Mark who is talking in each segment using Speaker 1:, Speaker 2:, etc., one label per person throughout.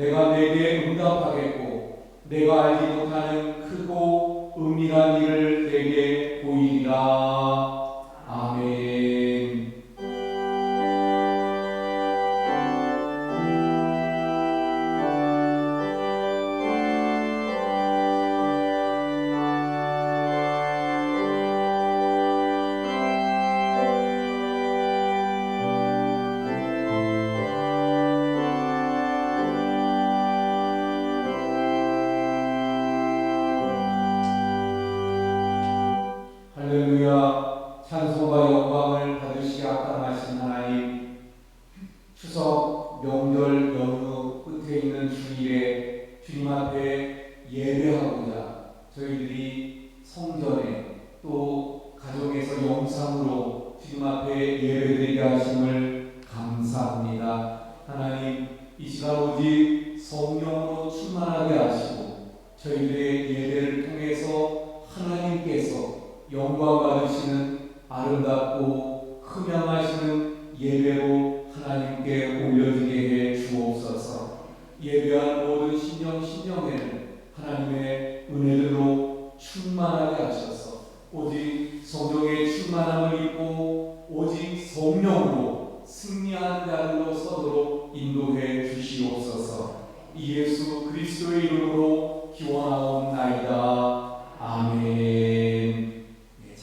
Speaker 1: 내가 내게 응답하겠고 내가 알지 못하는 크고 은밀한 일을 내게 보이리라. 아멘. 할렐루야. 찬송과 영광을 받으시게 합당하신 하나님, 추석 명절 연휴 끝에 있는 주일에 주님 앞에 예배하고자 저희들이 성전에 또 가정에서 영상으로 주님 앞에 예배드리게 하심을 감사합니다. 하나님, 이 시간 오직 성령으로 충만하게 하시고 저희들의 예배를 통해서 하나님께서 영광 받으시는 아름답고 흠양하시는 예배로 하나님께 올려드리게 해 주옵소서. 예배한 모든 신령에는 하나님의 은혜로 충만하게 하셔서 오직 성령의 충만함을 입고 오직 성령으로 승리하는 자들로 서도록 인도해 주시옵소서. 예수 그리스도의 이름으로 기원하옵나이다. 아멘.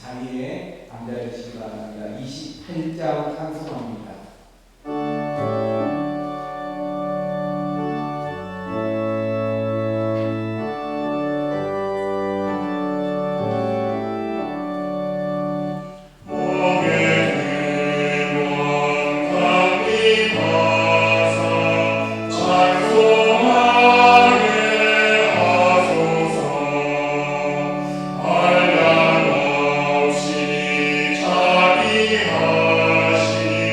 Speaker 1: 자리에 앉아주시기 바랍니다. 28장 찬송합니다.
Speaker 2: 하시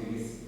Speaker 1: 드리겠습니다.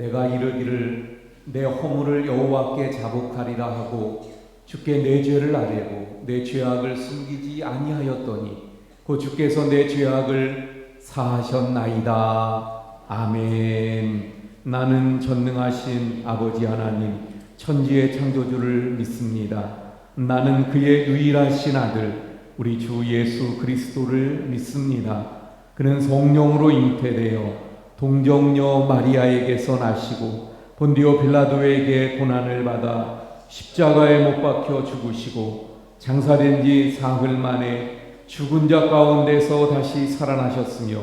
Speaker 1: 내가 이르기를 내 허물을 여호와께 자복하리라 하고 주께 내 죄를 아뢰고 내 죄악을 숨기지 아니하였더니 곧 주께서 내 죄악을 사하셨나이다. 아멘. 나는 전능하신 아버지 하나님 천지의 창조주를 믿습니다. 나는 그의 유일하신 아들 우리 주 예수 그리스도를 믿습니다. 그는 성령으로 잉태되어 동정녀 마리아에게서 나시고 본디오 빌라도에게 고난을 받아 십자가에 못 박혀 죽으시고 장사된 지 사흘 만에 죽은 자 가운데서 다시 살아나셨으며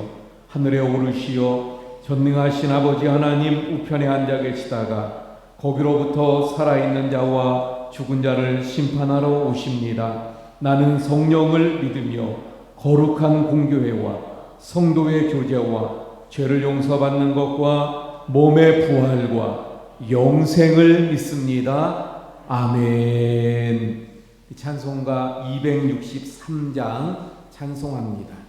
Speaker 1: 하늘에 오르시어 전능하신 아버지 하나님 우편에 앉아 계시다가 거기로부터 살아있는 자와 죽은 자를 심판하러 오십니다. 나는 성령을 믿으며 거룩한 공교회와 성도의 교제와 죄를 용서받는 것과 몸의 부활과 영생을 믿습니다. 아멘. 찬송가 263장 찬송합니다.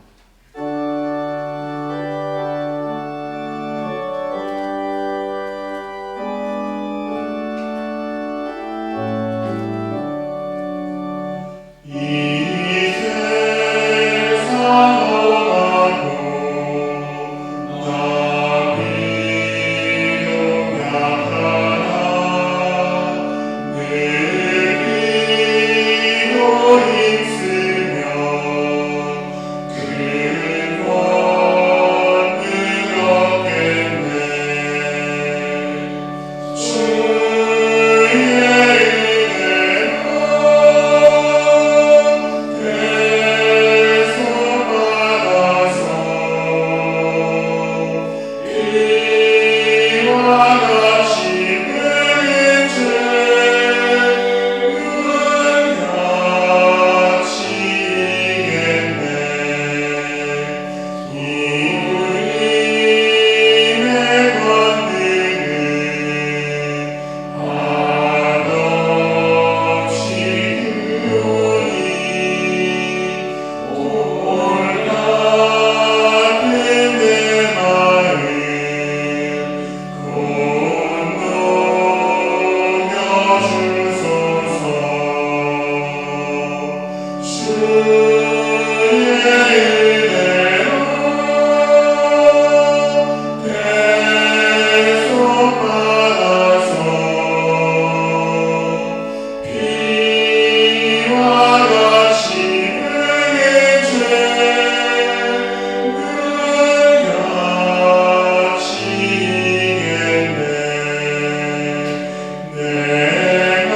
Speaker 2: 내가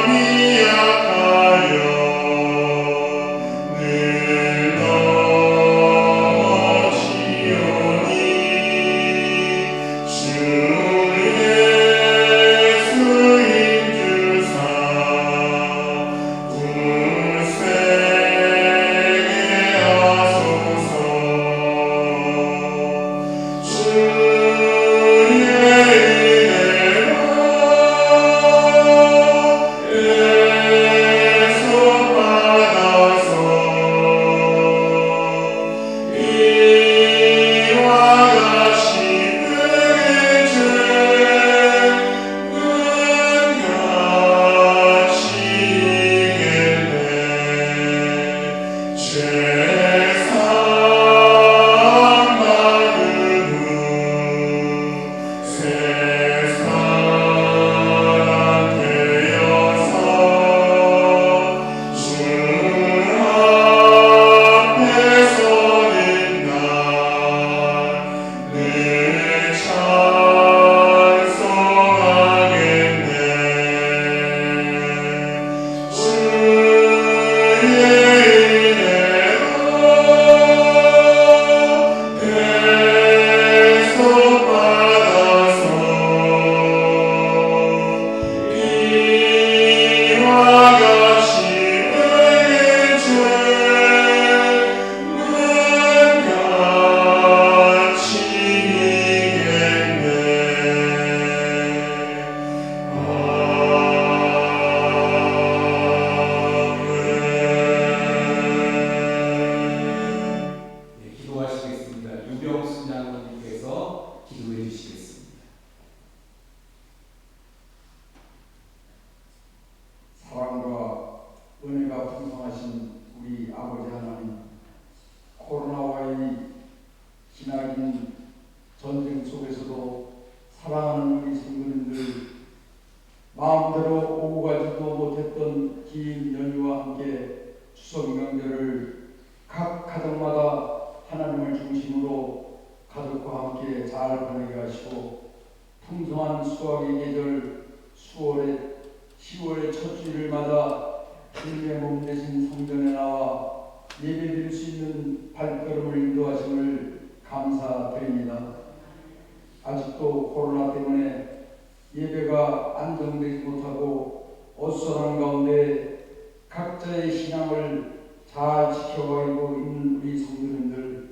Speaker 2: 미약하여 아직도 코로나 때문에 예배가 안정되지 못하고 어수선한 가운데 각자의 신앙을 잘 지켜가고 있는 우리 성도님들,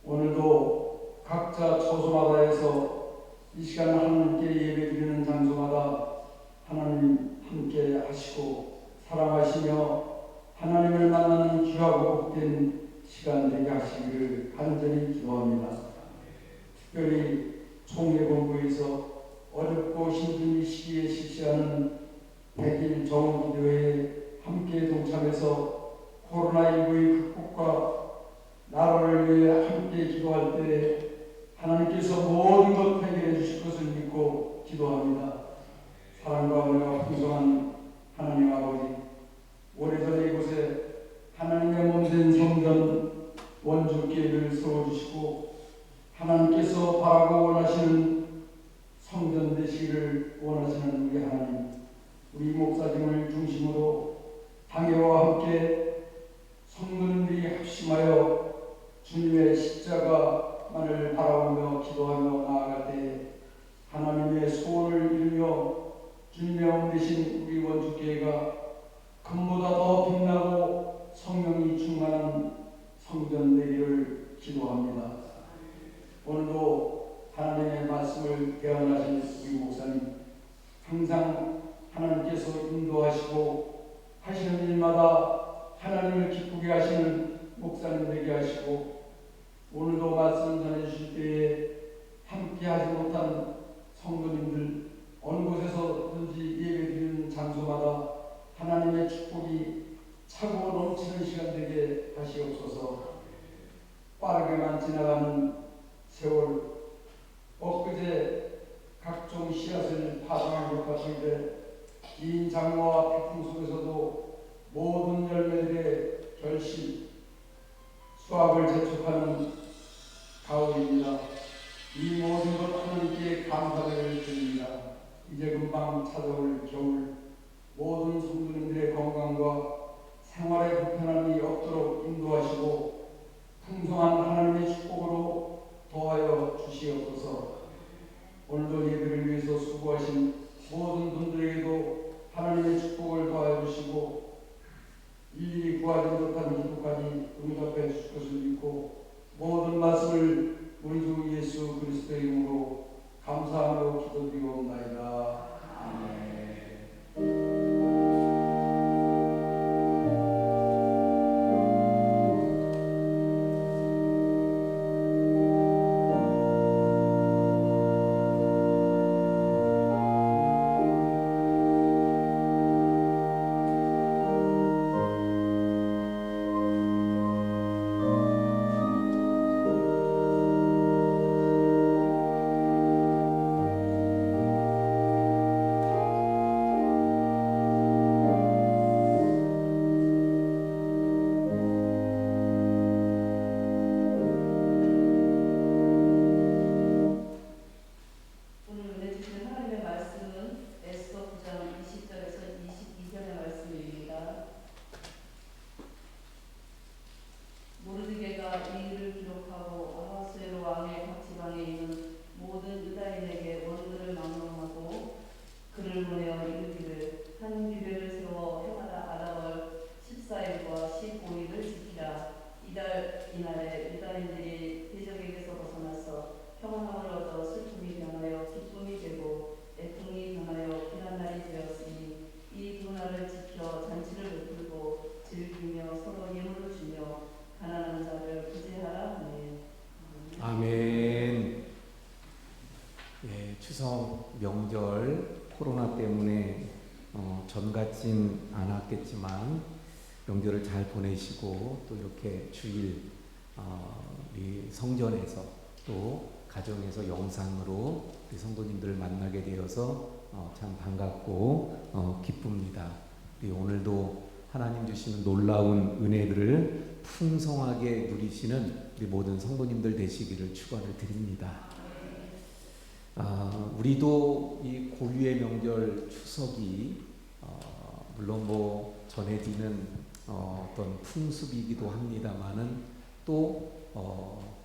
Speaker 2: 오늘도 각자 처소마다에서 이 시간 하나님께 예배드리는 장소마다 하나님 함께 하시고 사랑하시며 하나님을 만나는 귀하고 복된 시간 되게 하시기를 간절히 기도합니다. 특별히 총회본부에서 어렵고 힘든 이 시기에 실시하는 100일 정기도회에 함께 동참해서 코로나19의 극복과 나라를 위해 함께 기도할 때 하나님께서 모든 것 해결해 주실 것을 믿고 기도합니다. 사랑과 은혜가 풍성한 하나님 아버지, 오래전에 이곳에 하나님의 몸된 성전 원주교회를 세워주시고 하나님께서 바라고 원하시는 성전 되시기를 원하시는 우리 하나님, 우리 목사님을 중심으로 당회와 함께 성도님들이 합심하여 주님의 십자가만을 바라보며 기도하며 나아갈 때 하나님의 소원을 이루며 주님의 몸 되신 우리 원주교회가 금보다 더 빛나고 성령이 충만한 성전 되기를 기도합니다. 오늘도 하나님의 말씀을 대언하신 우리 목사님, 항상 하나님께서 인도하시고 하시는 일마다 하나님을 기쁘게 하시는 목사님 되게 하시고, 오늘도 말씀 전해주실 때에 함께 하지 못한 성도님들 어느 곳에서든지 예배드리는 장소마다 하나님의 축복이 차고 넘치는 시간 되게 하시옵소서. 빠르게만 지나가는 세월, 엊그제 각종 씨앗을 파종한 것 같은데 긴 장마와 태풍 속에서도 모든 열매들의 결실, 수확을 재촉하는 가을입니다. 이 모든 것 하나님께 감사를 드립니다. 이제 금방 찾아올 겨울, 모든 성도님들의 건강과 생활의 불편함이 없도록 인도하시고 풍성한 하나님의 축복으로 도하여 주시옵소서. 오늘도 예배를 위해서 수고하신 모든 분들에게도 하나님의 축복을 도하여 주시고 일일이 구하지 못한 기도까지 응답해 주실 것을 믿고 모든 말씀을 우리 주 예수 그리스도의 이름으로 감사하며 기도드리옵나이다. 아멘.
Speaker 3: 이날에 유다인들이 대적에게서 벗어나서 평안함을 얻어 슬픔이 변하여 기쁨이 되고 애통이 변하여 피난날이 되었으니 이 두 날을 지켜 잔치를 베풀고 즐기며 서로 예물을 주며 가난한 자를 구제하라. 네.
Speaker 1: 아멘. 예, 추석 명절 코로나 때문에 전 같진 않았겠지만 명절을 잘 보내시고 또 이렇게 주일 이 성전에서 또 가정에서 영상으로 우리 성도님들을 만나게 되어서 참 반갑고 기쁩니다. 우리 오늘도 하나님 주시는 놀라운 은혜들을 풍성하게 누리시는 우리 모든 성도님들 되시기를 축원을 드립니다. 우리도 이 고유의 명절 추석이 물론 뭐 전해지는 어떤 풍습이기도 합니다만은 또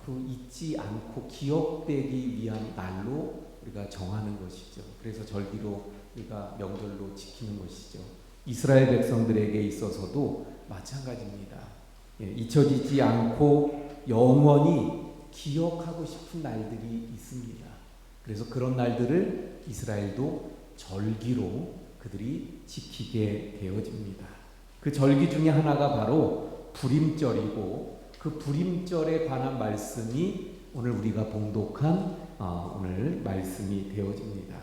Speaker 1: 그 잊지 않고 기억되기 위한 날로 우리가 정하는 것이죠. 그래서 절기로 우리가 명절로 지키는 것이죠. 이스라엘 백성들에게 있어서도 마찬가지입니다. 예, 잊혀지지 않고 영원히 기억하고 싶은 날들이 있습니다. 그래서 그런 날들을 이스라엘도 절기로 그들이 지키게 되어집니다. 그 절기 중에 하나가 바로 부림절이고 그 부림절에 관한 말씀이 오늘 우리가 봉독한 오늘 말씀이 되어집니다.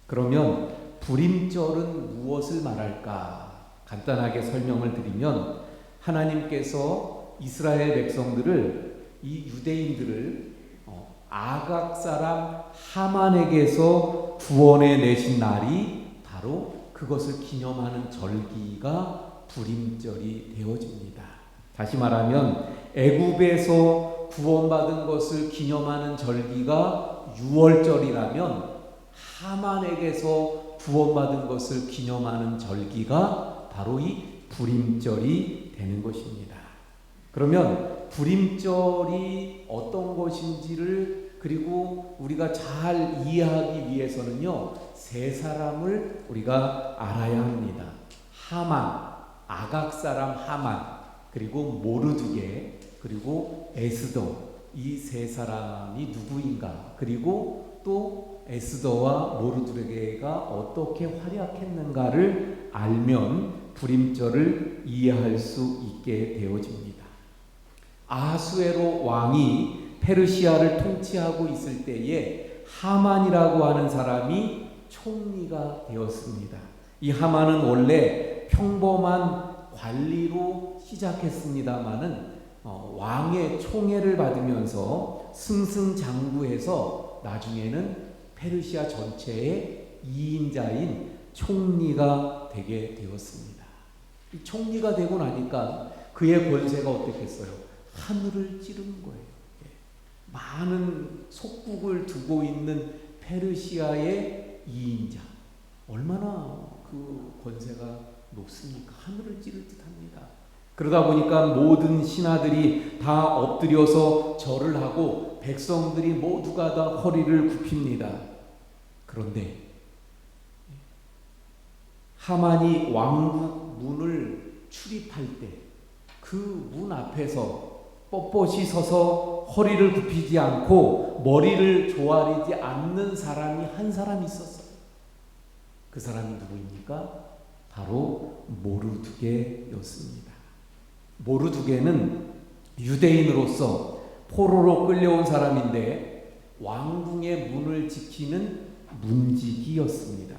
Speaker 1: 그러면 부림절은 무엇을 말할까? 간단하게 설명을 드리면 하나님께서 이스라엘 백성들을 이 유대인들을 아각 사람 하만에게서 구원해 내신 날이 바로 그것을 기념하는 절기가 부림절이 되어집니다. 다시 말하면 애굽에서 구원받은 것을 기념하는 절기가 유월절이라면 하만에게서 구원받은 것을 기념하는 절기가 바로 이 부림절이 되는 것입니다. 그러면 부림절이 어떤 것인지를 그리고 우리가 잘 이해하기 위해서는요, 세 사람을 우리가 알아야 합니다. 하만, 아각 사람 하만, 그리고 모르드게, 그리고 에스더, 이 세 사람이 누구인가, 그리고 또 에스더와 모르드게가 어떻게 활약했는가를 알면 부림절을 이해할 수 있게 되어집니다. 아하수에로 왕이 페르시아를 통치하고 있을 때에 하만이라고 하는 사람이 총리가 되었습니다. 이 하만은 원래 평범한 관리로 시작했습니다마는 왕의 총애를 받으면서 승승장구해서 나중에는 페르시아 전체의 2인자인 총리가 되게 되었습니다. 이 총리가 되고 나니까 그의 권세가 어떻겠어요? 하늘을 찌르는 거예요. 많은 속국을 두고 있는 페르시아의 2인자. 얼마나 그 권세가 높습니까? 하늘을 찌를 듯합니다. 그러다 보니까 모든 신하들이 다 엎드려서 절을 하고 백성들이 모두가 다 허리를 굽힙니다. 그런데 하만이 왕국 문을 출입할 때 그 문 앞에서 뻣뻣이 서서 허리를 굽히지 않고 머리를 조아리지 않는 사람이 한 사람 있었어요. 그 사람이 누구입니까? 바로 모르드게였습니다. 모르드게는 유대인으로서 포로로 끌려온 사람인데 왕궁의 문을 지키는 문지기였습니다.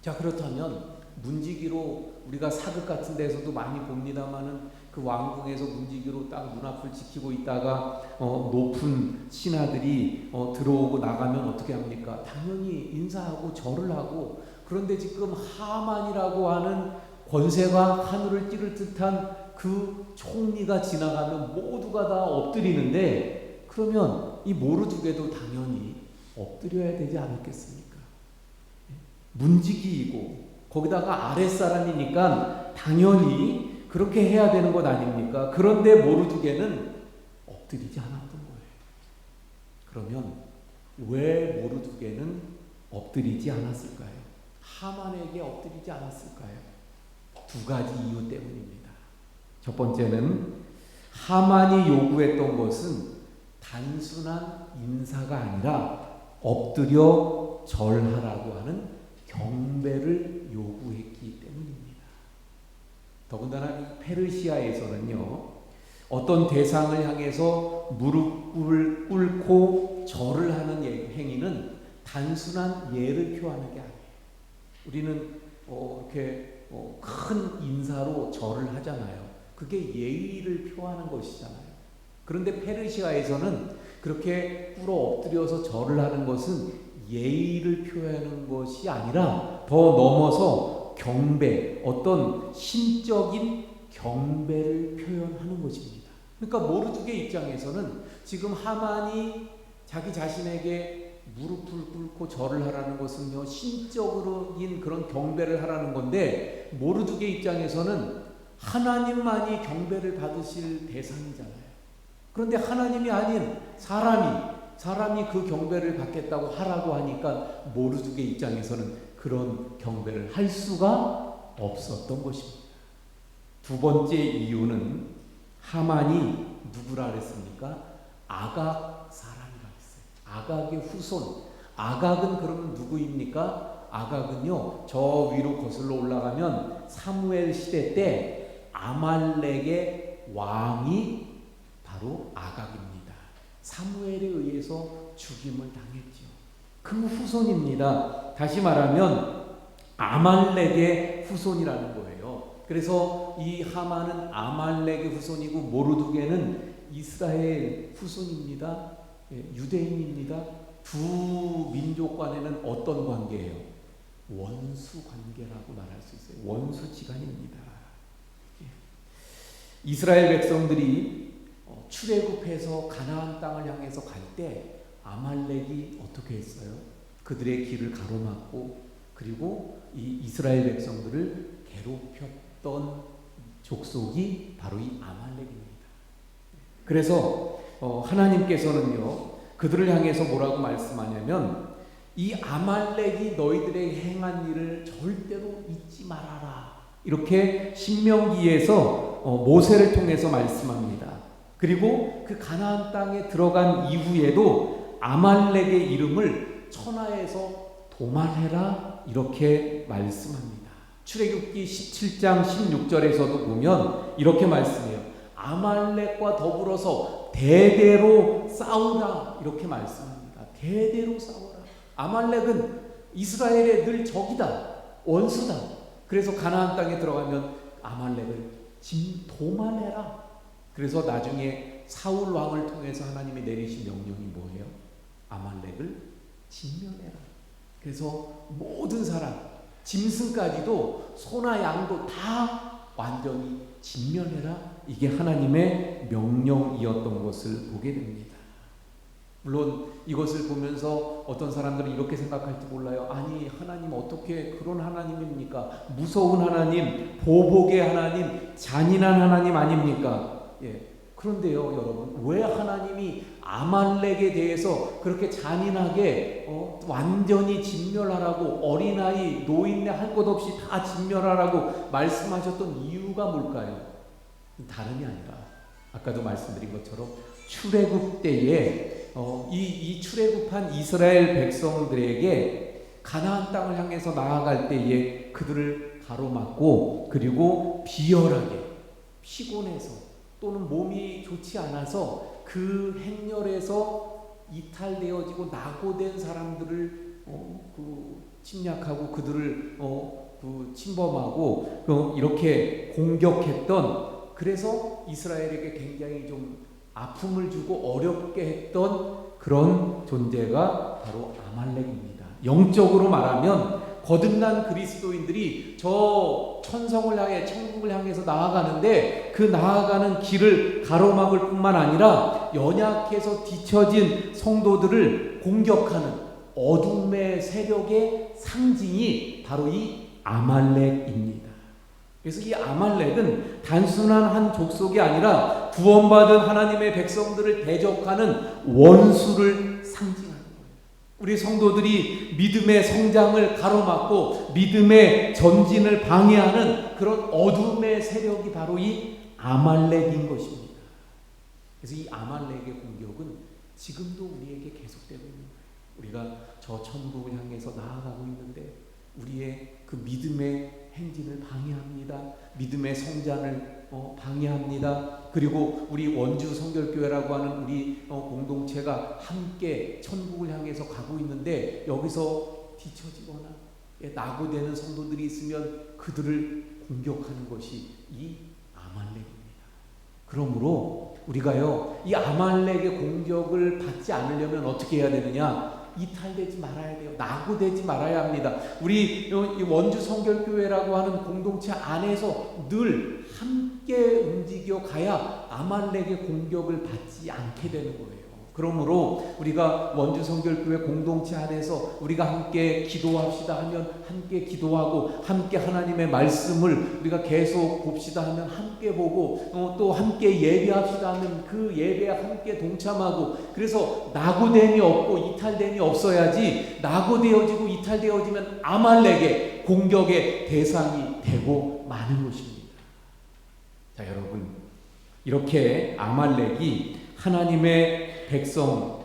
Speaker 1: 자, 그렇다면 문지기로 우리가 사극 같은 데서도 많이 봅니다만은 그 왕궁에서 문지기로 딱 문 앞을 지키고 있다가 높은 신하들이 들어오고 나가면 어떻게 합니까? 당연히 인사하고 절을 하고. 그런데 지금 하만이라고 하는 권세가 하늘을 찌를 듯한 그 총리가 지나가면 모두가 다 엎드리는데, 그러면 이 모르드게도 당연히 엎드려야 되지 않았겠습니까? 문지기이고 거기다가 아랫사람이니까 당연히 그렇게 해야 되는 것 아닙니까? 그런데 모르드게는 엎드리지 않았던 거예요. 그러면 왜 모르드게는 엎드리지 않았을까요? 하만에게 엎드리지 않았을까요? 두 가지 이유 때문입니다. 첫 번째는 하만이 요구했던 것은 단순한 인사가 아니라 엎드려 절하라고 하는 경배를 요구했기 때문입니다. 더군다나 이 페르시아에서는요, 어떤 대상을 향해서 무릎을 꿇고 절을 하는 행위는 단순한 예를 표하는 게 아니에요. 우리는 이렇게 큰 인사로 절을 하잖아요. 그게 예의를 표하는 것이잖아요. 그런데 페르시아에서는 그렇게 꿇어 엎드려서 절을 하는 것은 예의를 표하는 것이 아니라 더 넘어서 경배, 어떤 심적인 경배를 표현하는 것입니다. 그러니까 모르드게 입장에서는 지금 하만이 자기 자신에게 무릎을 꿇고 절을 하라는 것은요, 신적인 그런 경배를 하라는 건데, 모르드게 입장에서는 하나님만이 경배를 받으실 대상이잖아요. 그런데 하나님이 아닌 사람이 그 경배를 받겠다고 하라고 하니까 모르드게 입장에서는 그런 경배를 할 수가 없었던 것입니다. 두 번째 이유는 하만이 누구라 그랬습니까? 아각 사람이라 했어요. 아각의 후손. 아각은 그러면 누구입니까? 아각은요, 저 위로 거슬러 올라가면 사무엘 시대 때 아말렉의 왕이 바로 아각입니다. 사무엘에 의해서 죽임을 당했죠. 그 후손입니다. 다시 말하면 아말렉의 후손이라는 거예요. 그래서 이 하만은 아말렉의 후손이고 모르드게는 이스라엘 후손입니다. 유대인입니다. 두 민족 간에는 어떤 관계예요? 원수 관계라고 말할 수 있어요. 원수지간입니다. 이스라엘 백성들이 출애굽해서 가나안 땅을 향해서 갈 때 아말렉이 어떻게 했어요? 그들의 길을 가로막고 그리고 이 이스라엘 백성들을 괴롭혔던 족속이 바로 이 아말렉입니다. 그래서 하나님께서는요, 그들을 향해서 뭐라고 말씀하냐면, 이 아말렉이 너희들에게 행한 일을 절대로 잊지 말아라, 이렇게 신명기에서 모세를 통해서 말씀합니다. 그리고 그 가나안 땅에 들어간 이후에도 아말렉의 이름을 천하에서 도말해라, 이렇게 말씀합니다. 출애굽기 17장 16절에서도 보면 이렇게 말씀해요. 아말렉과 더불어서 대대로 싸우라, 이렇게 말씀합니다. 대대로 싸우라. 아말렉은 이스라엘의 늘 적이다, 원수다. 그래서 가나안 땅에 들어가면 아말렉을 도만해라. 그래서 나중에 사울 왕을 통해서 하나님이 내리신 명령이 뭐예요? 아말렉을 진멸해라. 그래서 모든 사람, 짐승까지도 소나 양도 다 완전히 진멸해라. 이게 하나님의 명령이었던 것을 보게 됩니다. 물론 이것을 보면서 어떤 사람들은 이렇게 생각할지 몰라요. 아니, 하나님 어떻게 그런 하나님입니까? 무서운 하나님, 보복의 하나님, 잔인한 하나님 아닙니까? 그런데요, 여러분, 왜 하나님이 아말렉에 대해서 그렇게 잔인하게 완전히 진멸하라고, 어린아이, 노인네 할 것 없이 다 진멸하라고 말씀하셨던 이유가 뭘까요? 다름이 아니라 아까도 말씀드린 것처럼 출애굽 때에 이 출애굽한 이스라엘 백성들에게 가나안 땅을 향해서 나아갈 때에 그들을 가로막고, 그리고 비열하게, 피곤해서 또는 몸이 좋지 않아서 그 행렬에서 이탈되어지고 낙오된 사람들을 침략하고 그들을 침범하고 이렇게 공격했던, 그래서 이스라엘에게 굉장히 좀 아픔을 주고 어렵게 했던 그런 존재가 바로 아말렉입니다. 영적으로 말하면 거듭난 그리스도인들이 저 천성을 향해, 천국을 향해서 나아가는데 그 나아가는 길을 가로막을 뿐만 아니라 연약해서 뒤처진 성도들을 공격하는 어둠의 세력의 상징이 바로 이 아말렉입니다. 그래서 이 아말렉은 단순한 한 족속이 아니라 구원받은 하나님의 백성들을 대적하는 원수를 상징하는 거예요. 우리 성도들이 믿음의 성장을 가로막고 믿음의 전진을 방해하는 그런 어둠의 세력이 바로 이 아말렉인 것입니다. 그래서 이 아말렉의 공격은 지금도 우리에게 계속되고 있는 거예요. 우리가 저 천국을 향해서 나아가고 있는데 우리의 그 믿음의 행진을 방해합니다. 믿음의 성장을 방해합니다. 그리고 우리 원주 성결교회라고 하는 우리 공동체가 함께 천국을 향해서 가고 있는데 여기서 뒤처지거나 낙오되는 성도들이 있으면 그들을 공격하는 것이 이 아말렉입니다. 그러므로 우리가요, 이 아말렉의 공격을 받지 않으려면 어떻게 해야 되느냐? 이탈되지 말아야 돼요. 낙오되지 말아야 합니다. 우리 원주 성결교회라고 하는 공동체 안에서 늘 함께 움직여 가야 아말렉의 공격을 받지 않게 되는 거예요. 그러므로 우리가 원주 성결교회 공동체 안에서 우리가 함께 기도합시다 하면 함께 기도하고, 함께 하나님의 말씀을 우리가 계속 봅시다 하면 함께 보고, 또 함께 예배합시다 하면 그 예배에 함께 동참하고, 그래서 낙오됨이 없고 이탈됨이 없어야지 낙오되어지고 이탈되어지면 아말렉의 공격의 대상이 되고 마는 것입니다. 자, 여러분, 이렇게 아말렉이 하나님의 백성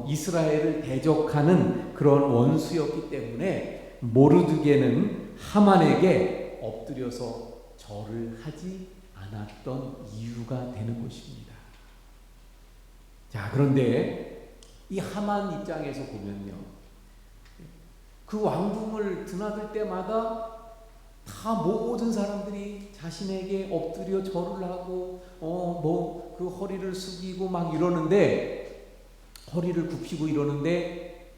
Speaker 1: 이스라엘을 대적하는 그런 원수였기 때문에 모르드게는 하만에게 엎드려서 절을 하지 않았던 이유가 되는 것입니다. 자, 그런데 이 하만 입장에서 보면요, 그 왕궁을 드나들 때마다 다 모든 사람들이 자신에게 엎드려 절을 하고 그 허리를 숙이고 막 이러는데, 허리를 굽히고 이러는데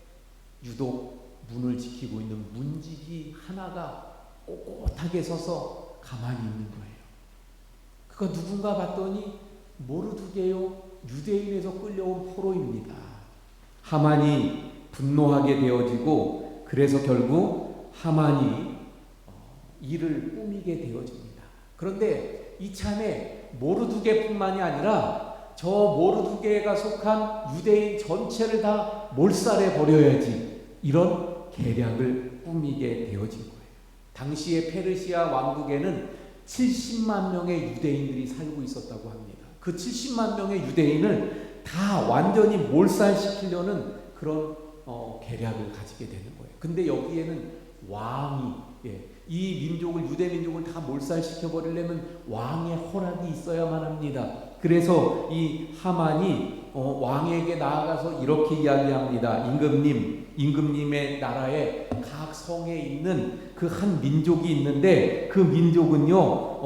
Speaker 1: 유독 문을 지키고 있는 문지기 하나가 꼿꼿하게 서서 가만히 있는 거예요. 그가 누군가 봤더니 모르드게요, 유대인에서 끌려온 포로입니다. 하만이 분노하게 되어지고, 그래서 결국 하만이 이를 꾸미게 되어집니다. 그런데 이참에 모르드게뿐만이 아니라 저 모르드게가 속한 유대인 전체를 다 몰살해 버려야지, 이런 계략을 꾸미게 되어진 거예요. 당시의 페르시아 왕국에는 70만 명의 유대인들이 살고 있었다고 합니다. 그 70만 명의 유대인을 다 완전히 몰살시키려는 그런 계략을 가지게 되는 거예요. 근데 여기에는 왕이, 이 민족을, 유대 민족을 다 몰살시켜 버리려면 왕의 허락이 있어야만 합니다. 그래서 이 하만이 왕에게 나아가서 이렇게 이야기합니다. 임금님의 나라에 각 성에 있는 그 한 민족이 있는데, 그 민족은요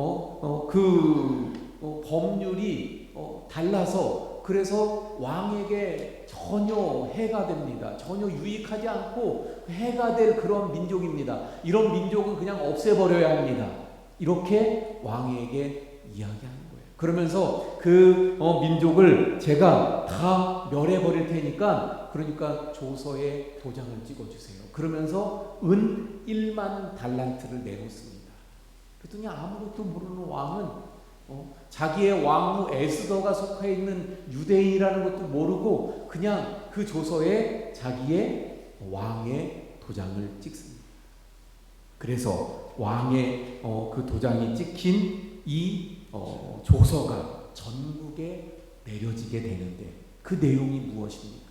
Speaker 1: 법률이 달라서, 그래서 왕에게 전혀 해가 됩니다. 전혀 유익하지 않고 해가 될 그런 민족입니다. 이런 민족은 그냥 없애버려야 합니다. 이렇게 왕에게 이야기하는 거예요. 그러면서 그 민족을 제가 다 멸해버릴 테니까, 그러니까 조서에 도장을 찍어주세요. 그러면서 은 1만 달란트를 내놓습니다. 그랬더니 아무것도 모르는 왕은 자기의 왕후 에스더가 속해 있는 유대인이라는 것도 모르고 그냥 그 조서에 자기의 왕의 도장을 찍습니다. 그래서 왕의 그 도장이 찍힌 이 조서가 전국에 내려지게 되는데, 그 내용이 무엇입니까?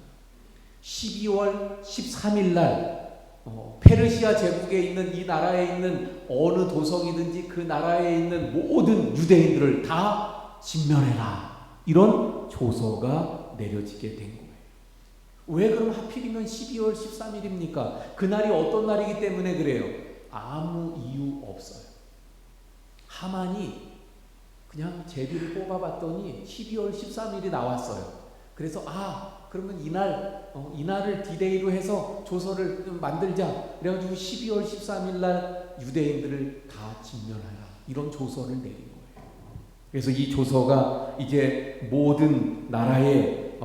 Speaker 1: 12월 13일 날 페르시아 제국에 있는 이 나라에 있는 어느 도성이든지 그 나라에 있는 모든 유대인들을 다 진멸해라, 이런 조서가 내려지게 된 거예요. 왜 그럼 하필이면 12월 13일입니까? 그날이 어떤 날이기 때문에 그래요? 아무 이유 없어요. 하만이 그냥 제비를 뽑아봤더니 12월 13일이 나왔어요. 그래서 그러면 이날을 디데이로 해서 조서를 좀 만들자. 그래가지고 12월 13일 날 유대인들을 다 진멸하라, 이런 조서를 내린 거예요. 그래서 이 조서가 이제 모든 나라에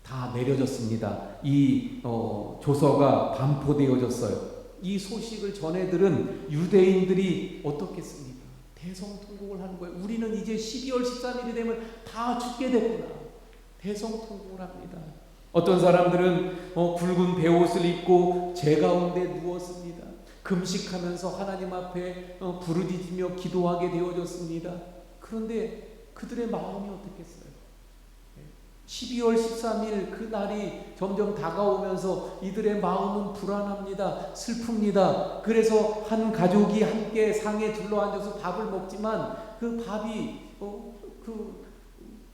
Speaker 1: 다 내려졌습니다. 이 조서가 반포되어졌어요. 이 소식을 전해들은 유대인들이 어떻겠습니까? 대성통곡을 하는 거예요. 우리는 이제 12월 13일이 되면 다 죽게 됐구나. 대성통곡을 합니다. 어떤 사람들은 굵은 베옷을 입고 제 가운데 누웠습니다. 금식하면서 하나님 앞에 부르짖으며 기도하게 되어졌습니다. 그런데 그들의 마음이 어떻겠어요? 12월 13일 그 날이 점점 다가오면서 이들의 마음은 불안합니다. 슬픕니다. 그래서 한 가족이 함께 상에 둘러앉아서 밥을 먹지만 그 밥이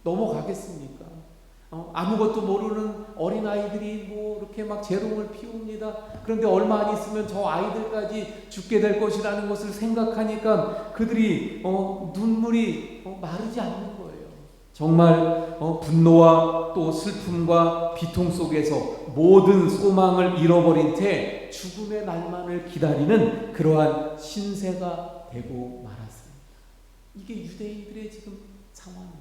Speaker 1: 넘어가겠습니까? 아무것도 모르는 어린아이들이 이렇게 막 재롱을 피웁니다. 그런데 얼마 안 있으면 저 아이들까지 죽게 될 것이라는 것을 생각하니까 그들이 눈물이 마르지 않는 거예요. 정말 분노와 또 슬픔과 비통 속에서 모든 소망을 잃어버린 채 죽음의 날만을 기다리는 그러한 신세가 되고 말았습니다. 이게 유대인들의 지금 상황입니다.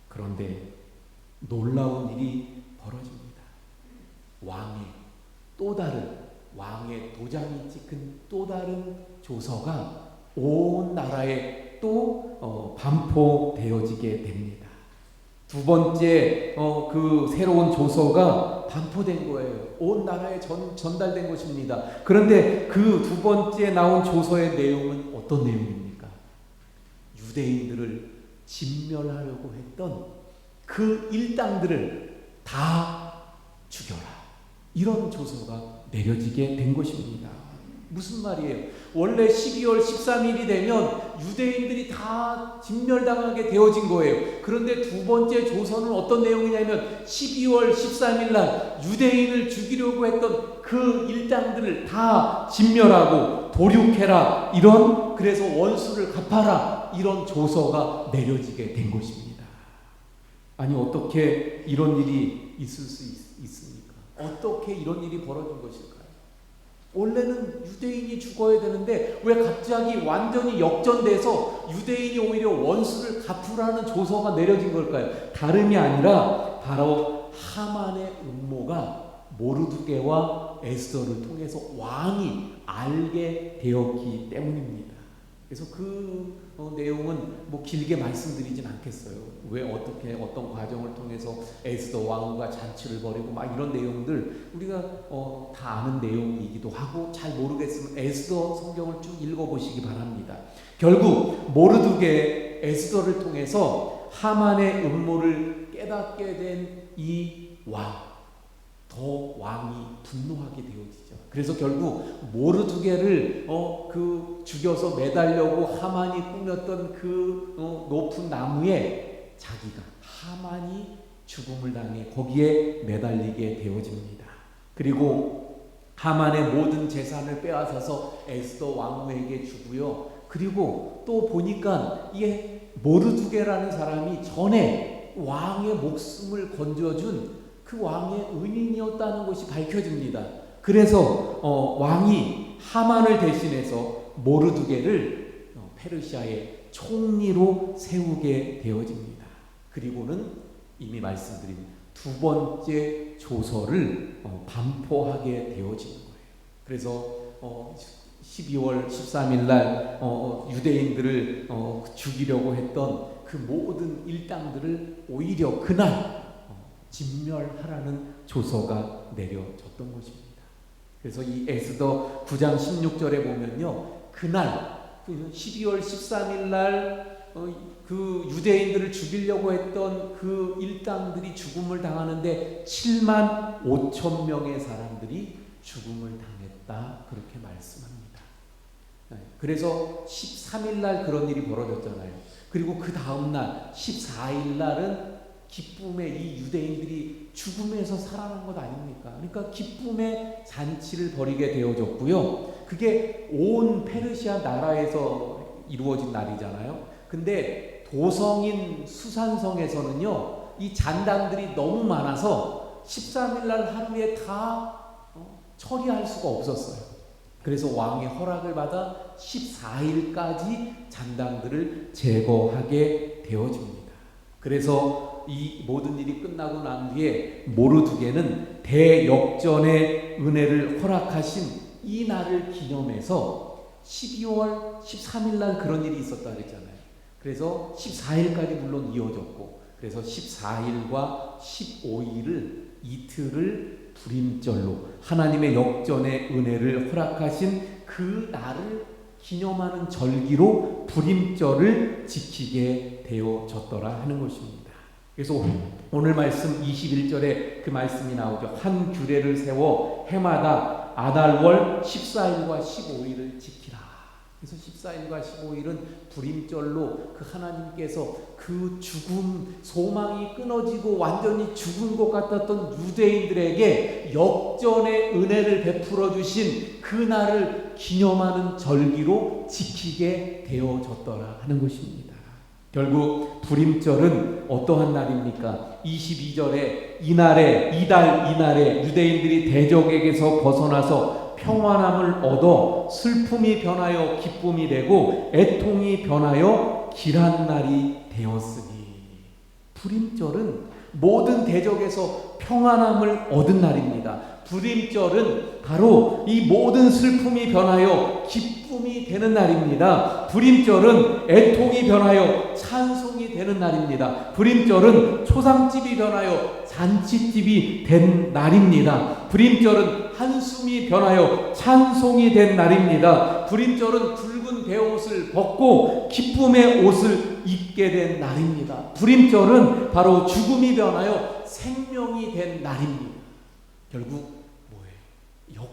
Speaker 1: 그런데 놀라운 일이 벌어집니다. 왕의 도장이 찍힌 또 다른 조서가 온 나라에 또 반포되어지게 됩니다. 두 번째 그 새로운 조서가 반포된 거예요. 온 나라에 전달된 것입니다. 그런데 그 두 번째 나온 조서의 내용은 어떤 내용입니까? 유대인들을 진멸하려고 했던 그 일당들을 다 죽여라. 이런 조서가 내려지게 된 것입니다. 무슨 말이에요? 원래 12월 13일이 되면 유대인들이 다 진멸당하게 되어진 거예요. 그런데 두 번째 조서는 어떤 내용이냐면 12월 13일 날 유대인을 죽이려고 했던 그 일당들을 다 진멸하고 도륙해라. 그래서 원수를 갚아라. 이런 조서가 내려지게 된 것입니다. 아니 어떻게 이런 일이 있을 수 있습니까? 어떻게 이런 일이 벌어진 것일까요? 원래는 유대인이 죽어야 되는데 왜 갑자기 완전히 역전돼서 유대인이 오히려 원수를 갚으라는 조서가 내려진 걸까요? 다름이 아니라 바로 하만의 음모가 모르드게와 에스더를 통해서 왕이 알게 되었기 때문입니다. 그래서 그 내용은 길게 말씀드리진 않겠어요. 왜 어떤 과정을 통해서 에스더 왕후가 잔치를 벌이고 이런 내용들 우리가 다 아는 내용이기도 하고 잘 모르겠으면 에스더 성경을 쭉 읽어보시기 바랍니다. 결국 모르드게 에스더를 통해서 하만의 음모를 깨닫게 된 이 왕이 분노하게 되어지죠. 그래서 결국 모르드게를 죽여서 매달려고 하만이 꾸몄던 그 높은 나무에 자기가 하만이 죽음을 당해 거기에 매달리게 되어집니다. 그리고 하만의 모든 재산을 빼앗아서 에스더 왕후에게 주고요. 그리고 또 보니까 이게 모르드게라는 사람이 전에 왕의 목숨을 건져준 그 왕의 은인이었다는 것이 밝혀집니다. 그래서 왕이 하만을 대신해서 모르드게를 페르시아의 총리로 세우게 되어집니다. 그리고는 이미 말씀드린 두 번째 조서를 반포하게 되어지는 거예요. 그래서 12월 13일 날 유대인들을 죽이려고 했던 그 모든 일당들을 오히려 그날 진멸하라는 조서가 내려졌던 것입니다. 그래서 이 에스더 9장 16절에 보면요. 그날 12월 13일 날 그 유대인들을 죽이려고 했던 그 일당들이 죽음을 당하는데 7만 5천 명의 사람들이 죽음을 당했다. 그렇게 말씀합니다. 그래서 13일 날 그런 일이 벌어졌잖아요. 그리고 그 다음 날 14일 날은 기쁨의 이 유대인들이 죽음에서 살아난 것 아닙니까? 그러니까 기쁨의 잔치를 벌이게 되어졌고요. 그게 온 페르시아 나라에서 이루어진 날이잖아요. 근데 도성인 수산성에서는요, 이 잔당들이 너무 많아서 13일 날 하루에 다 처리할 수가 없었어요. 그래서 왕의 허락을 받아 14일까지 잔당들을 제거하게 되어집니다. 그래서 이 모든 일이 끝나고 난 뒤에 모르드게는 대역전의 은혜를 허락하신 이 날을 기념해서 12월 13일 날 그런 일이 있었다 그랬잖아요. 그래서 14일까지 물론 이어졌고, 그래서 14일과 15일을 이틀을 불임절로 하나님의 역전의 은혜를 허락하신 그 날을 기념하는 절기로 불임절을 지키게 되어졌더라 하는 것입니다. 그래서 오늘 말씀 21절에 그 말씀이 나오죠. 한 규례를 세워 해마다 아달월 14일과 15일을 지키라. 그래서 14일과 15일은 불임절로 그 하나님께서 그 죽음, 소망이 끊어지고 완전히 죽은 것 같았던 유대인들에게 역전의 은혜를 베풀어 주신 그날을 기념하는 절기로 지키게 되어졌더라 하는 것입니다. 결국 불임절은 어떠한 날입니까? 22절에 이날에 유대인들이 대적에게서 벗어나서 평안함을 얻어 슬픔이 변하여 기쁨이 되고 애통이 변하여 길한 날이 되었으니, 불임절은 모든 대적에서 평안함을 얻은 날입니다. 불임절은 바로 이 모든 슬픔이 변하여 기쁨이 되는 날입니다. 불임절은 애통이 변하여 찬송이 되는 날입니다. 불임절은 초상집이 변하여 잔치집이 된 날입니다. 불임절은 한숨이 변하여 찬송이 된 날입니다. 불임절은 붉은 베옷을 벗고 기쁨의 옷을 입게 된 날입니다. 불임절은 바로 죽음이 변하여 생명이 된 날입니다. 결국 뭐예요?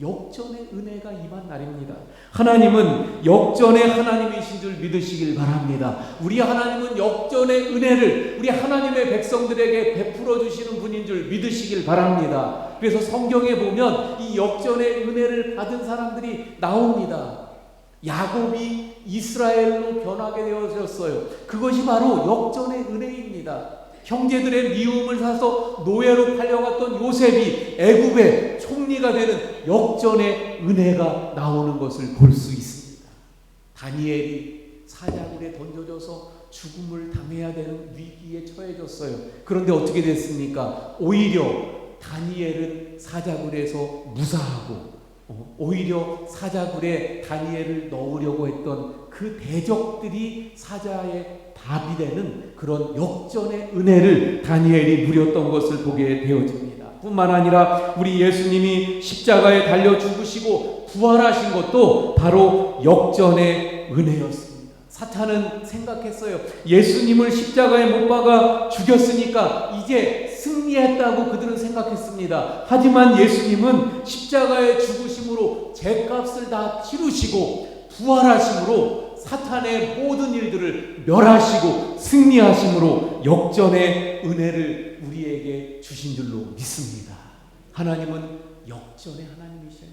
Speaker 1: 역전의 은혜가 임한 날입니다. 하나님은 역전의 하나님이신 줄 믿으시길 바랍니다. 우리 하나님은 역전의 은혜를 우리 하나님의 백성들에게 베풀어 주시는 분인 줄 믿으시길 바랍니다. 그래서 성경에 보면 이 역전의 은혜를 받은 사람들이 나옵니다. 야곱이 이스라엘로 변하게 되어졌어요. 그것이 바로 역전의 은혜입니다. 형제들의 미움을 사서 노예로 팔려갔던 요셉이 애굽의 총리가 되는 역전의 은혜가 나오는 것을 볼 수 있습니다. 다니엘이 사자굴에 던져져서 죽음을 당해야 되는 위기에 처해졌어요. 그런데 어떻게 됐습니까? 오히려 다니엘은 사자굴에서 무사하고, 오히려 사자굴에 다니엘을 넣으려고 했던 그 대적들이 사자의 밥이 되는 그런 역전의 은혜를 다니엘이 누렸던 것을 보게 되어집니다. 뿐만 아니라 우리 예수님이 십자가에 달려 죽으시고 부활하신 것도 바로 역전의 은혜였습니다. 사탄은 생각했어요. 예수님을 십자가에 못 박아 죽였으니까 이제 승리했다고 그들은 생각했습니다. 하지만 예수님은 십자가에 죽으심으로 죄값을 다 치르시고 부활하심으로 사탄의 모든 일들을 멸하시고 승리하심으로 역전의 은혜를 우리에게 주신 줄로 믿습니다. 하나님은 역전의 하나님이셔요.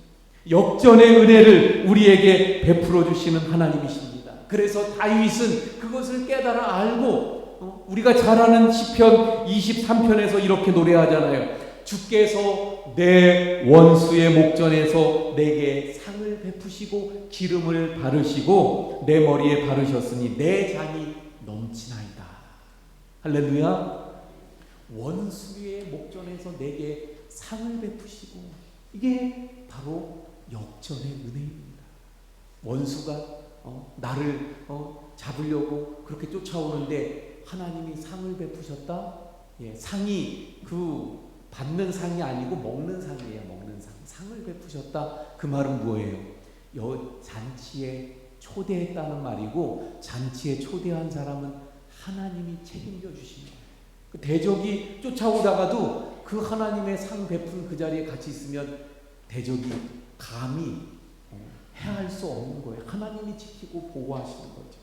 Speaker 1: 역전의 은혜를 우리에게 베풀어 주시는 하나님이십니다. 그래서 다윗은 그것을 깨달아 알고 우리가 잘 아는 시편 23편에서 이렇게 노래하잖아요. 주께서 내 원수의 목전에서 내게 상을 베푸시고 기름을 바르시고 내 머리에 바르셨으니 내 잔이 넘치나이다. 할렐루야. 원수의 목전에서 내게 상을 베푸시고, 이게 바로 역전의 은혜입니다. 원수가 나를 잡으려고 그렇게 쫓아오는데 하나님이 상을 베푸셨다. 상이 받는 상이 아니고 먹는 상이에요. 먹는 상. 상을 베푸셨다. 그 말은 뭐예요? 잔치에 초대했다는 말이고, 잔치에 초대한 사람은 하나님이 책임져 주신 거예요. 그 대적이 쫓아오다가도 그 하나님의 상 베푼 그 자리에 같이 있으면 대적이 감히 해할 수 없는 거예요. 하나님이 지키고 보호하시는 거죠.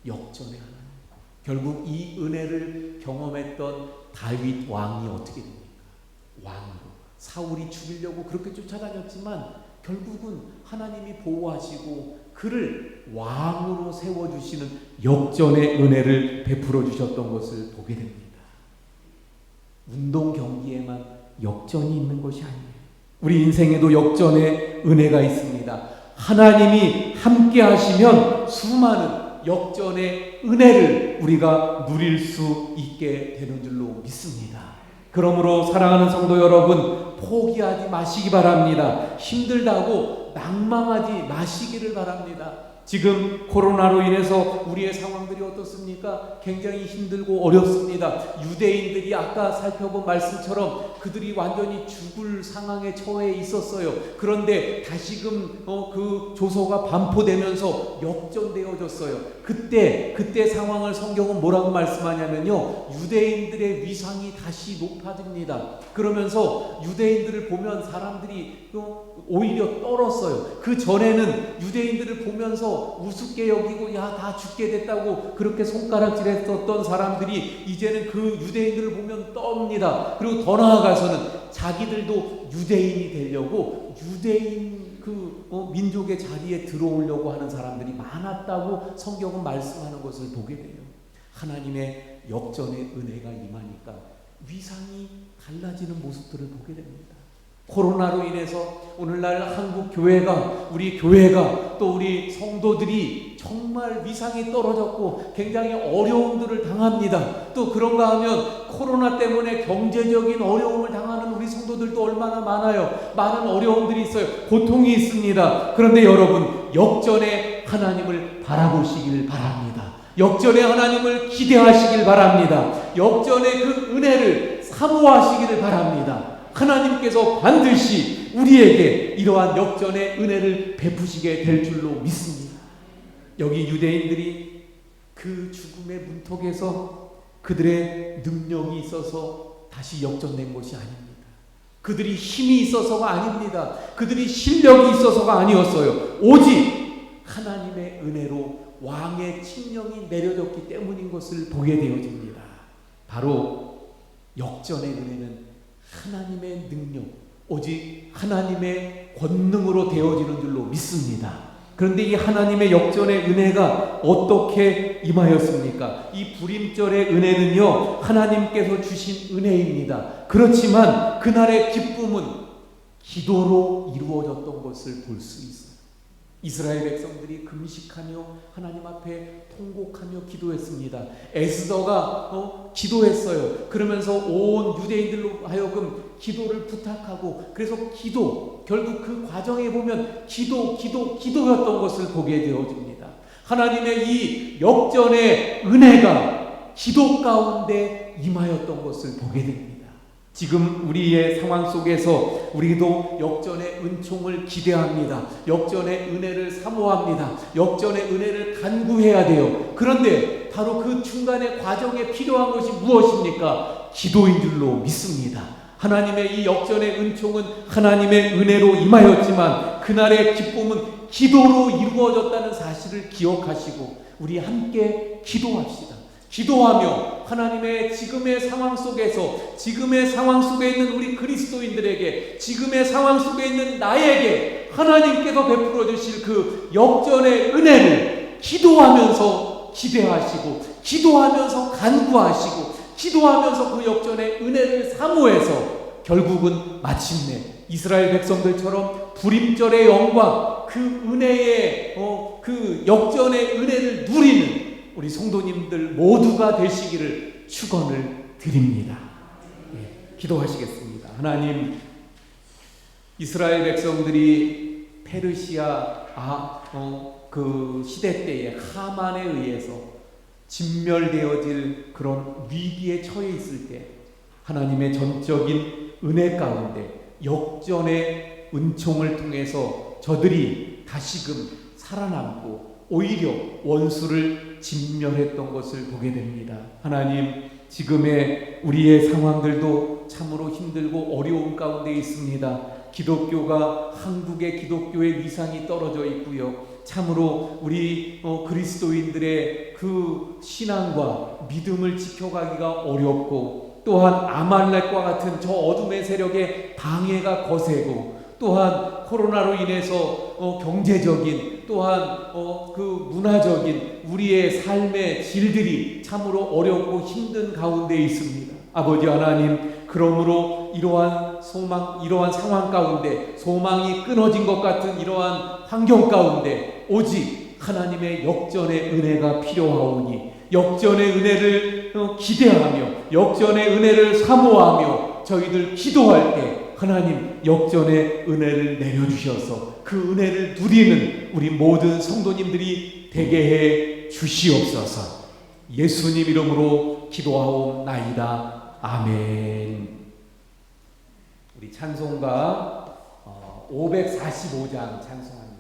Speaker 1: 역전의 하나님. 결국 이 은혜를 경험했던 다윗 왕이 어떻게 됩니까? 왕으로. 사울이 죽이려고 그렇게 쫓아다녔지만 결국은 하나님이 보호하시고 그를 왕으로 세워주시는 역전의 은혜를 베풀어 주셨던 것을 보게 됩니다. 운동 경기에만 역전이 있는 것이 아니에요. 우리 인생에도 역전의 은혜가 있습니다. 하나님이 함께 하시면 수많은 역전의 은혜를 우리가 누릴 수 있게 되는 줄로 믿습니다. 그러므로 사랑하는 성도 여러분, 포기하지 마시기 바랍니다. 힘들다고 낭망하지 마시기를 바랍니다. 지금 코로나로 인해서 우리의 상황들이 어떻습니까? 굉장히 힘들고 어렵습니다. 유대인들이 아까 살펴본 말씀처럼 그들이 완전히 죽을 상황에 처해 있었어요. 그런데 다시금 그 조서가 반포되면서 역전되어졌어요. 그때 상황을 성경은 뭐라고 말씀하냐면요, 유대인들의 위상이 다시 높아집니다. 그러면서 유대인들을 보면 사람들이 오히려 떨었어요. 그 전에는 유대인들을 보면서 우습게 여기고 야, 다 죽게 됐다고 그렇게 손가락질했었던 사람들이 이제는 그 유대인들을 보면 떱니다. 그리고 더 나아가서는 자기들도 유대인이 되려고 유대인 민족의 자리에 들어오려고 하는 사람들이 많았다고 성경은 말씀하는 것을 보게 돼요. 하나님의 역전의 은혜가 임하니까 위상이 달라지는 모습들을 보게 됩니다. 코로나로 인해서 오늘날 한국 교회가, 우리 교회가, 또 우리 성도들이 정말 위상이 떨어졌고 굉장히 어려움들을 당합니다. 또 그런가 하면 코로나 때문에 경제적인 어려움을 당하는 우리 성도들도 얼마나 많아요. 많은 어려움들이 있어요. 고통이 있습니다. 그런데 여러분, 역전의 하나님을 바라보시길 바랍니다. 역전의 하나님을 기대하시길 바랍니다. 역전의 그 은혜를 사모하시기를 바랍니다. 하나님께서 반드시 우리에게 이러한 역전의 은혜를 베푸시게 될 줄로 믿습니다. 여기 유대인들이 그 죽음의 문턱에서 그들의 능력이 있어서 다시 역전된 것이 아닙니다. 그들이 힘이 있어서가 아닙니다. 그들이 실력이 있어서가 아니었어요. 오직 하나님의 은혜로 왕의 칙령이 내려졌기 때문인 것을 보게 되어집니다. 바로 역전의 은혜는 하나님의 능력, 오직 하나님의 권능으로 되어지는 줄로 믿습니다. 그런데 이 하나님의 역전의 은혜가 어떻게 임하였습니까? 이 불임절의 은혜는요, 하나님께서 주신 은혜입니다. 그렇지만 그날의 기쁨은 기도로 이루어졌던 것을 볼 수 있어요. 이스라엘 백성들이 금식하며 하나님 앞에 통곡하며 기도했습니다. 에스더가 기도했어요. 그러면서 온 유대인들로 하여금 기도를 부탁하고, 그래서 결국 그 과정에 보면 기도였던 것을 보게 되어집니다. 하나님의 이 역전의 은혜가 기도 가운데 임하였던 것을 보게 됩니다. 지금 우리의 상황 속에서 우리도 역전의 은총을 기대합니다. 역전의 은혜를 사모합니다. 역전의 은혜를 간구해야 돼요. 그런데 바로 그 중간의 과정에 필요한 것이 무엇입니까? 기도인 줄로 믿습니다. 하나님의 이 역전의 은총은 하나님의 은혜로 임하였지만 그날의 기쁨은 기도로 이루어졌다는 사실을 기억하시고 우리 함께 기도합시다. 기도하며 하나님의 지금의 상황 속에서, 지금의 상황 속에 있는 우리 그리스도인들에게, 지금의 상황 속에 있는 나에게 하나님께서 베풀어 주실 그 역전의 은혜를 기도하면서 기대하시고, 기도하면서 간구하시고, 기도하면서 그 역전의 은혜를 사모해서 결국은 마침내 이스라엘 백성들처럼 불임절의 영광, 그 은혜의 그 역전의 은혜를 누리는 우리 성도님들 모두가 되시기를 축원을 드립니다. 기도하시겠습니다. 하나님, 이스라엘 백성들이 페르시아 그 시대 때에 하만에 의해서 진멸되어질 그런 위기에 처해 있을 때 하나님의 전적인 은혜 가운데 역전의 은총을 통해서 저들이 다시금 살아남고 오히려 원수를 진멸했던 것을 보게 됩니다. 하나님, 지금의 우리의 상황들도 참으로 힘들고 어려운 가운데 있습니다. 기독교가, 한국의 기독교의 위상이 떨어져 있고요. 참으로 우리 그리스도인들의 그 신앙과 믿음을 지켜가기가 어렵고, 또한 아말렉과 같은 저 어둠의 세력의 방해가 거세고, 또한 코로나로 인해서 경제적인, 또한 그 문화적인 우리의 삶의 질들이 참으로 어렵고 힘든 가운데 있습니다. 아버지 하나님, 그러므로 이러한 상황 가운데, 소망이 끊어진 것 같은 이러한 환경 가운데 오직 하나님의 역전의 은혜가 필요하오니 역전의 은혜를 기대하며 역전의 은혜를 사모하며 저희들 기도할 때 하나님 역전의 은혜를 내려주셔서 그 은혜를 누리는 우리 모든 성도님들이 되게 해 주시옵소서. 예수님 이름으로 기도하옵나이다. 아멘. 우리 찬송가 545장 찬송합니다.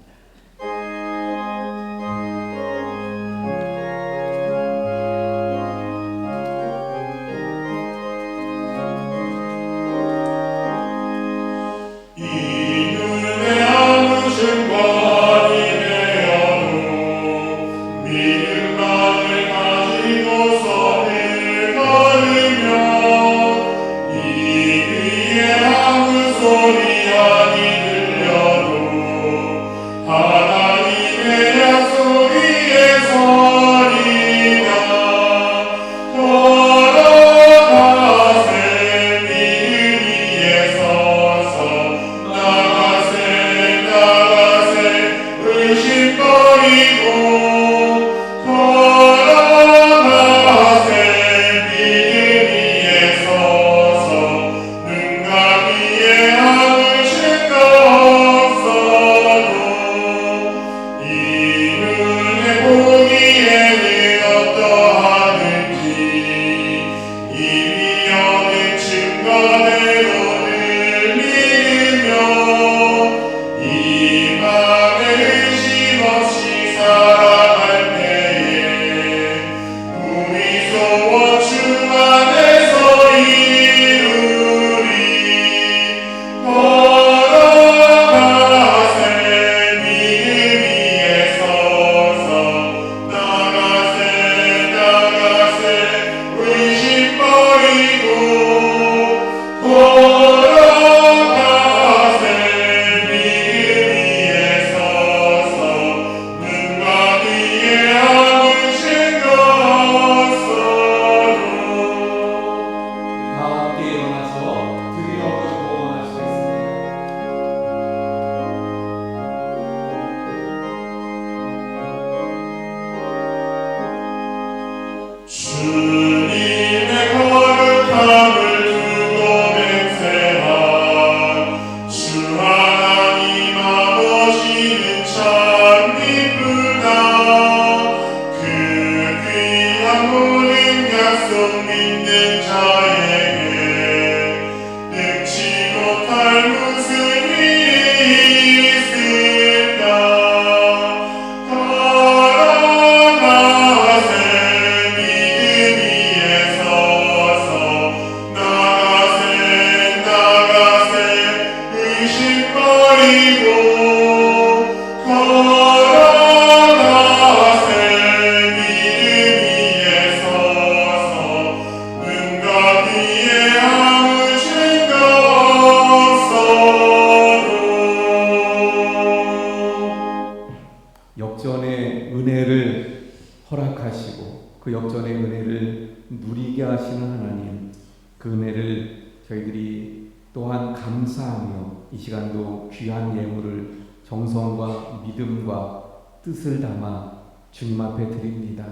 Speaker 1: 역전의 은혜를 허락하시고 그 역전의 은혜를 누리게 하시는 하나님, 그 은혜를 저희들이 또한 감사하며 이 시간도 귀한 예물을 정성과 믿음과 뜻을 담아 주님 앞에 드립니다.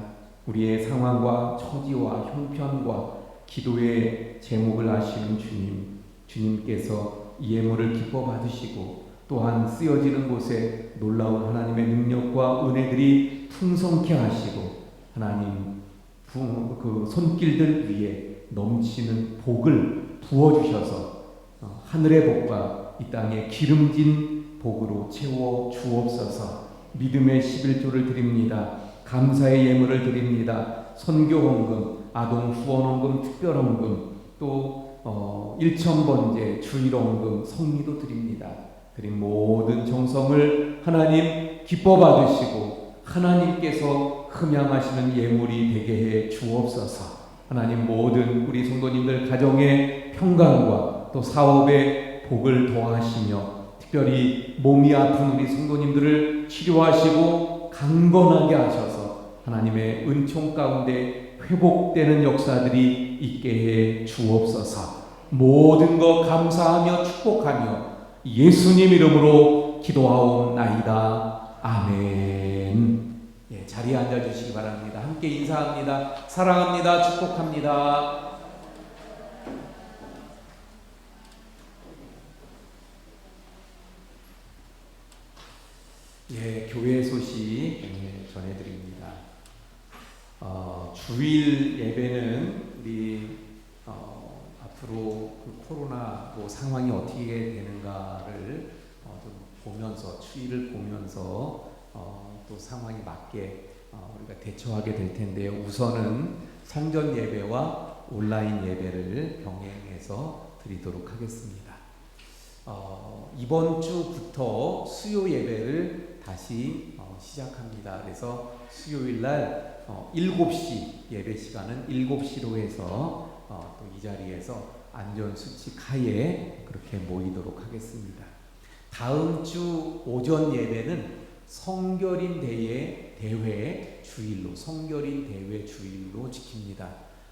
Speaker 1: 우리의 상황과 처지와 형편과 기도의 제목을 아시는 주님, 주님께서 이 예물을 기뻐 받으시고 또한 쓰여지는 곳에 놀라운 하나님의 능력과 은혜들이 풍성케 하시고 하나님 그 손길들 위에 넘치는 복을 부어주셔서 하늘의 복과 이 땅의 기름진 복으로 채워 주옵소서. 믿음의 11조를 드립니다. 감사의 예물을 드립니다. 선교헌금, 아동 후원헌금, 특별헌금, 또 일천번제, 주일헌금, 성리도 드립니다. 드린 모든 정성을 하나님 기뻐 받으시고 하나님께서 흠양하시는 예물이 되게 해 주옵소서. 하나님 모든 우리 성도님들 가정의 평강과 또 사업의 복을 더하시며 특별히 몸이 아픈 우리 성도님들을 치료하시고 강건하게 하셔서 하나님의 은총 가운데 회복되는 역사들이 있게 해 주옵소서. 모든 것 감사하며 축복하며 예수님 이름으로 기도하옵나이다. 아멘. 예, 자리에 앉아주시기 바랍니다. 함께 인사합니다. 사랑합니다. 축복합니다. 예, 교회 소식 전해드립니다. 주일 예배는 우리 앞으로 그 코로나 상황이 어떻게 되는가를 좀 보면서 추이를 보면서 또 상황에 맞게 우리가 대처하게 될 텐데요. 우선은 성전 예배와 온라인 예배를 병행해서 드리도록 하겠습니다. 이번 주부터 수요 예배를 다시 시작합니다. 그래서 수요일 날 7시 예배 시간은 7시로 해서 또 이 자리에서 안전수칙 하에 그렇게 모이도록 하겠습니다. 다음 주 오전 예배는 성결인 대회 주일로 지킵니다.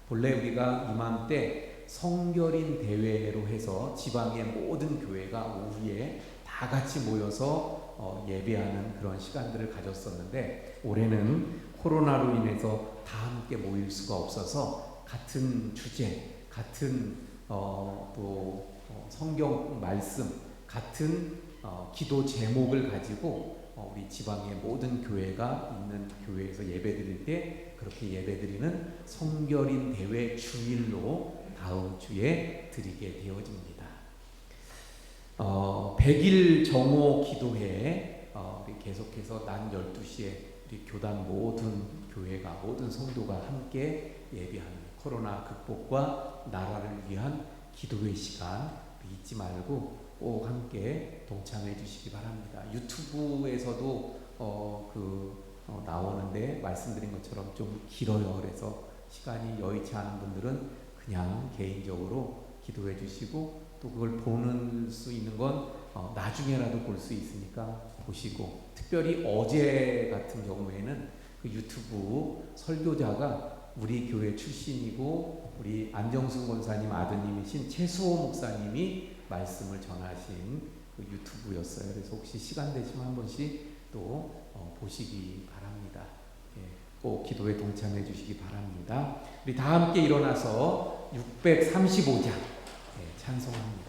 Speaker 1: 본래 우리가 이맘때 성결인 대회로 해서 지방의 모든 교회가 오후에 다 같이 모여서 예배하는 그런 시간들을 가졌었는데, 올해는 코로나로 인해서 다 함께 모일 수가 없어서 같은 주제, 같은 또 성경 말씀, 같은 기도 제목을 가지고 우리 지방의 모든 교회가 있는 교회에서 예배드릴 때 그렇게 예배드리는 성결인 대회 주일로 다음 주에 드리게 되어집니다. 100일 정오 기도회 우리 계속해서 낮 12시에 우리 교단 모든 교회가, 모든 성도가 함께 예배하는 코로나 극복과 나라를 위한 기도회 시간 잊지 말고 꼭 함께 동참해 주시기 바랍니다. 유튜브에서도 나오는데 말씀드린 것처럼 좀 길어요. 그래서 시간이 여의치 않은 분들은 그냥 개인적으로 기도해 주시고, 또 그걸 보는 수 있는 건 나중에라도 볼 수 있으니까 보시고, 특별히 어제 같은 경우에는 그 유튜브 설교자가 우리 교회 출신이고 우리 안정순 권사님 아드님이신 최수호 목사님이 말씀을 전하신 그 유튜브였어요. 그래서 혹시 시간 되시면 한 번씩 또 보시기 바랍니다. 예, 꼭 기도에 동참해 주시기 바랍니다. 우리 다 함께 일어나서 635장 찬송합니다.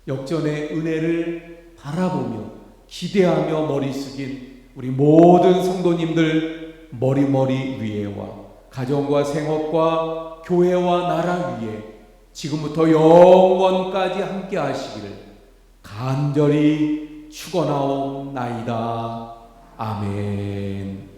Speaker 1: 역전의 은혜를 바라보며 기대하며 머리 숙인 우리 모든 성도님들 머리 위에와 가정과 생업과 교회와 나라 위에 지금부터 영원까지 함께 하시기를 간절히 축원하옵나이다. 아멘.